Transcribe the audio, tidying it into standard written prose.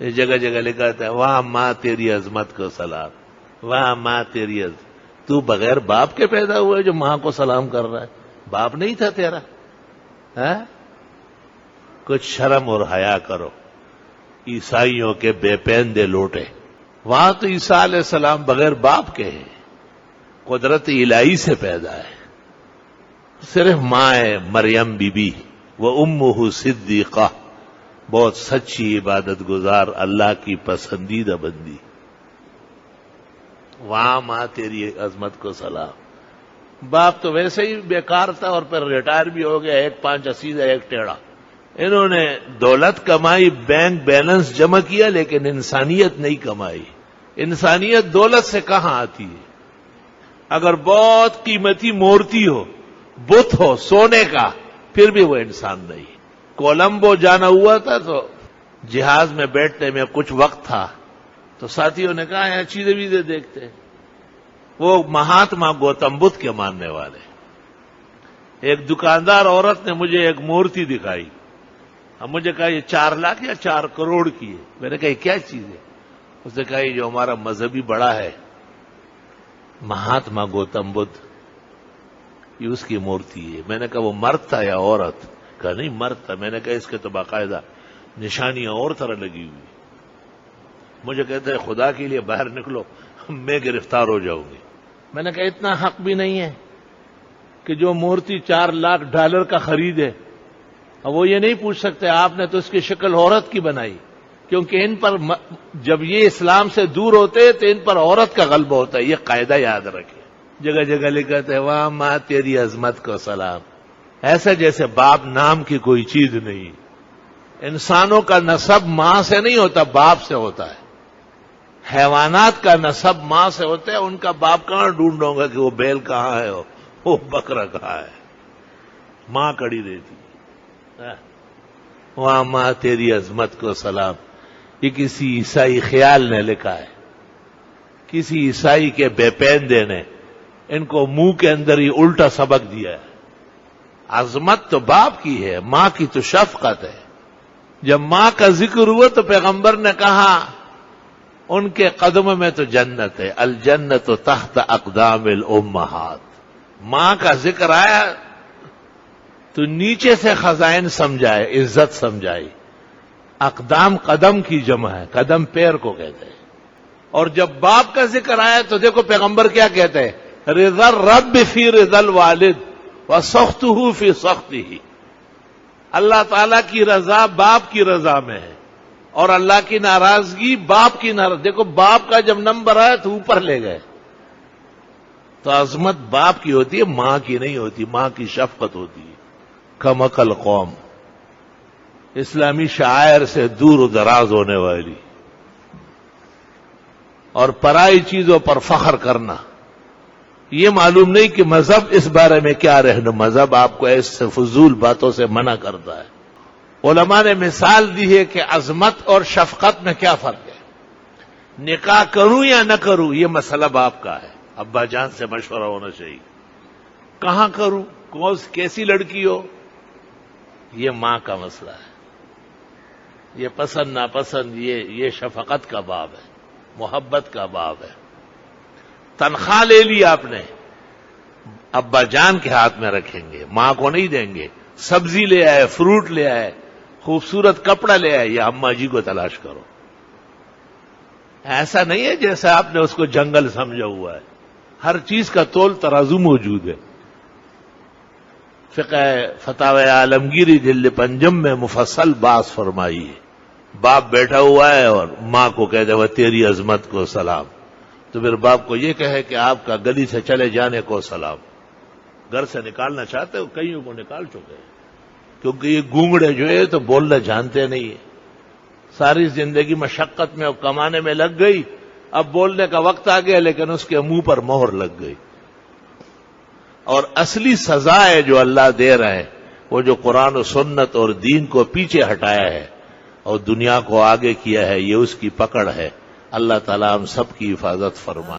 یہ جگہ جگہ لکھا تھا واہ ماں تیری عظمت کو سلام، واہ ماں تیری عظمت. تو بغیر باپ کے پیدا ہوا ہے جو ماں کو سلام کر رہا ہے؟ باپ نہیں تھا تیرا؟ کچھ شرم اور حیا کرو. عیسائیوں کے بے پیندے لوٹے، وہاں تو عیسیٰ علیہ السلام بغیر باپ کے ہیں، قدرت الہی سے پیدا ہے. صرف ماں ہے مریم بی بی، وہ امہ صدیقہ، بہت سچی عبادت گزار، اللہ کی پسندیدہ بندی. وہاں ماں تیری عظمت کو سلام. باپ تو ویسے ہی بیکار تھا اور پھر ریٹائر بھی ہو گیا، ایک 5 سیدھا ایک ٹیڑھا. انہوں نے دولت کمائی، بینک بیلنس جمع کیا، لیکن انسانیت نہیں کمائی. انسانیت دولت سے کہاں آتی ہے؟ اگر بہت قیمتی مورتی ہو، بت ہو سونے کا، پھر بھی وہ انسان نہیں. کولمبو جانا ہوا تھا تو جہاز میں بیٹھنے میں کچھ وقت تھا تو ساتھیوں نے کہا یہاں چیزیں ویزیں دیکھتے ہیں. وہ مہاتما گوتم بدھ کے ماننے والے. ایک دکاندار عورت نے مجھے ایک مورتی دکھائی. اب مجھے کہا یہ 4 لاکھ یا 4 کروڑ کی ہے. میں نے کہا یہ کیا چیز ہے؟ اس نے کہا یہ جو ہمارا مذہبی بڑا ہے مہاتما گوتم بدھ، یہ اس کی مورتی ہے. میں نے کہا وہ مرد تھا یا عورت؟ کہا نہیں مرد تھا. میں نے کہا اس کے تو باقاعدہ نشانیاں اور طرح لگی ہوئی. مجھے کہتے ہیں خدا کے لیے باہر نکلو، میں گرفتار ہو جاؤں گی. میں نے کہا اتنا حق بھی نہیں ہے کہ جو مورتی $4 لاکھ کا خرید ہے، اب وہ یہ نہیں پوچھ سکتے آپ نے تو اس کی شکل عورت کی بنائی، کیونکہ ان پر جب یہ اسلام سے دور ہوتے تو ان پر عورت کا غلبہ ہوتا ہے. یہ قاعدہ یاد رکھیں. جگہ جگہ لکھا ہے واہ ماں تیری عظمت کو سلام. ایسا جیسے باپ نام کی کوئی چیز نہیں. انسانوں کا نسب ماں سے نہیں ہوتا، باپ سے ہوتا ہے. حیوانات کا نسب ماں سے ہوتا ہے. ان کا باپ کہاں ڈھونڈوں گا کہ وہ بیل کہاں ہے، وہ بکرا کہاں ہے؟ ماں کڑی دیتی. وہاں ماں تیری عظمت کو سلام. یہ کسی عیسائی خیال نے لکھا ہے، کسی عیسائی کے بے پیندے نے ان کو منہ کے اندر ہی الٹا سبق دیا ہے. عظمت تو باپ کی ہے، ماں کی تو شفقت ہے. جب ماں کا ذکر ہوا تو پیغمبر نے کہا ان کے قدم میں تو جنت ہے، الجنت تحت اقدام الامہات. ماں کا ذکر آیا تو نیچے سے خزائن سمجھائے، عزت سمجھائی. اقدام قدم کی جمع ہے، قدم پیر کو کہتے ہیں. اور جب باپ کا ذکر آیا تو دیکھو پیغمبر کیا کہتے ہیں، رضا الرب فی رضا الوالد وسخطہ فی سخطہ. اللہ تعالیٰ کی رضا باپ کی رضا میں ہے اور اللہ کی ناراضگی باپ کی ناراضگی. دیکھو باپ کا جب نمبر آیا تو اوپر لے گئے. تو عظمت باپ کی ہوتی ہے، ماں کی نہیں ہوتی. ماں کی شفقت ہوتی ہے. کم عقل قوم، اسلامی شعائر سے دور و دراز ہونے والی اور پرائی چیزوں پر فخر کرنا. یہ معلوم نہیں کہ مذہب اس بارے میں کیا رہنا. مذہب آپ کو ایسے فضول باتوں سے منع کرتا ہے. علماء نے مثال دی ہے کہ عظمت اور شفقت میں کیا فرق ہے. نکاح کروں یا نہ کروں یہ مسئلہ باپ کا ہے. ابا جان سے مشورہ ہونا چاہیے. کہاں کروں، کیسی لڑکی ہو، یہ ماں کا مسئلہ ہے. یہ پسند ناپسند یہ شفقت کا باب ہے، محبت کا باب ہے. تنخواہ لے لی آپ نے، ابا جان کے ہاتھ میں رکھیں گے، ماں کو نہیں دیں گے. سبزی لے آئے، فروٹ لے آئے، خوبصورت کپڑا لے آئے، یہ اماں جی کو تلاش کرو. ایسا نہیں ہے جیسے آپ نے اس کو جنگل سمجھا ہوا ہے. ہر چیز کا تول ترازو موجود ہے. فقہ فتاوی عالمگیری جلد 5 میں مفصل بات فرمائی ہے. باپ بیٹھا ہوا ہے اور ماں کو کہہ دے وہ تیری عظمت کو سلام، تو پھر باپ کو یہ کہے کہ آپ کا گلی سے چلے جانے کو سلام. گھر سے نکالنا چاہتے ہو، کئیوں کو نکال چکے ہیں، کیونکہ یہ گونگڑے جو ہے تو بولنا جانتے نہیں ہیں. ساری زندگی مشقت میں اور کمانے میں لگ گئی، اب بولنے کا وقت آ گیا لیکن اس کے منہ پر مہر لگ گئی. اور اصلی سزا ہے جو اللہ دے رہے ہیں وہ جو قرآن و سنت اور دین کو پیچھے ہٹایا ہے اور دنیا کو آگے کیا ہے، یہ اس کی پکڑ ہے. اللہ تعالیٰ ہم سب کی حفاظت فرمائے.